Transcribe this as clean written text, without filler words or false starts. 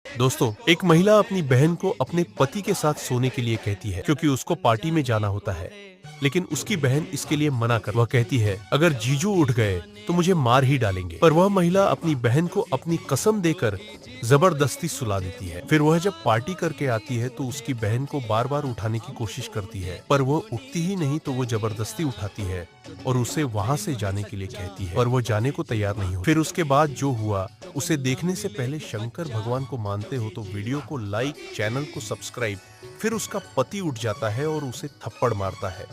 दोस्तों, एक महिला अपनी बहन को अपने पति के साथ सोने के लिए कहती है क्योंकि उसको पार्टी में जाना होता है। लेकिन उसकी बहन इसके लिए मना कर वह कहती है, अगर जीजू उठ गए तो मुझे मार ही डालेंगे। पर वह महिला अपनी बहन को अपनी कसम देकर जबरदस्ती सुला देती है। फिर वह जब पार्टी करके आती है तो उसकी बहन को बार बार उठाने की कोशिश करती है, पर वो उठती ही नहीं तो वो जबरदस्ती उठाती है और उसे वहां से जाने के लिए कहती है, पर वो जाने को तैयार नहीं हो। फिर उसके बाद जो हुआ उसे देखने से पहले शंकर भगवान को मानते हो तो वीडियो को लाइक, चैनल को सब्सक्राइब। फिर उसका पति उठ जाता है और उसे थप्पड़ मारता है।